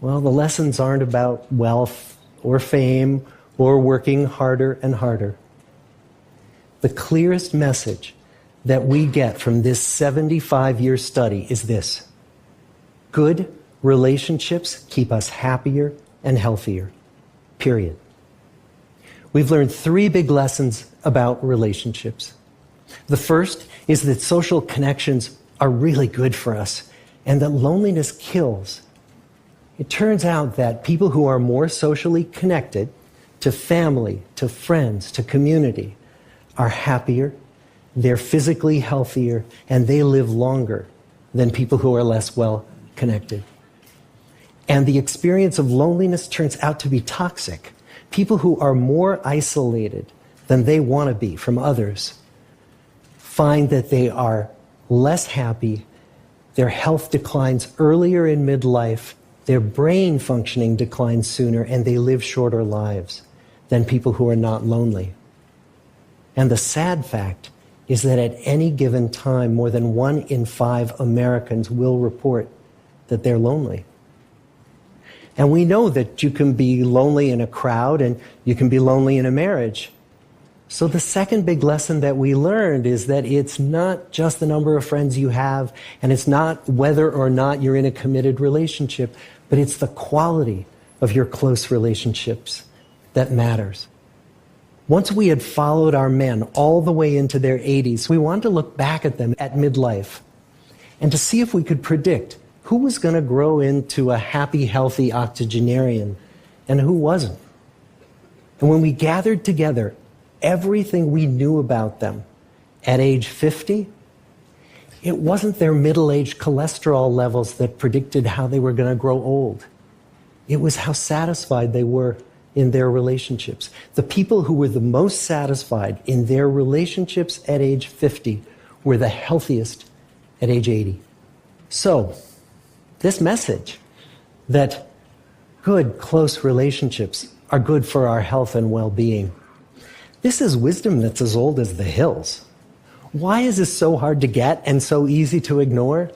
Well, the lessons aren't about wealth or fame or working harder and harder. The clearest message that we get from this 75-year study is this: good relationships keep us happier and healthier, period. We've learned 3 big lessons about relationships. The first is that social connections are really good for us and that loneliness kills. It turns out that people who are more socially connected to family, to friends, to community are happier, they're physically healthier, and they live longer than people who are less well connected. And the experience of loneliness turns out to be toxic. People who are more isolated than they want to be from others find that they are less happy, their health declines earlier in midlife, their brain functioning declines sooner, and they live shorter lives than people who are not lonely. And the sad fact is that at any given time, more than 1 in 5 Americans will report that they're lonely. And we know that you can be lonely in a crowd and you can be lonely in a marriage. So the second big lesson that we learned is that it's not just the number of friends you have, and it's not whether or not you're in a committed relationship, but it's the quality of your close relationships that matters. Once we had followed our men all the way into their 80s, we wanted to look back at them at midlife and to see if we could predict who was going to grow into a happy, healthy octogenarian and who wasn't. And when we gathered together everything we knew about them at age 50, it wasn't their middle-aged cholesterol levels that predicted how they were going to grow old. It was how satisfied they were in their relationships. The people who were the most satisfied in their relationships at age 50 were the healthiest at age 80. So, this message that good, close relationships are good for our health and well-being, this is wisdom that's as old as the hills. Why is this so hard to get and so easy to ignore?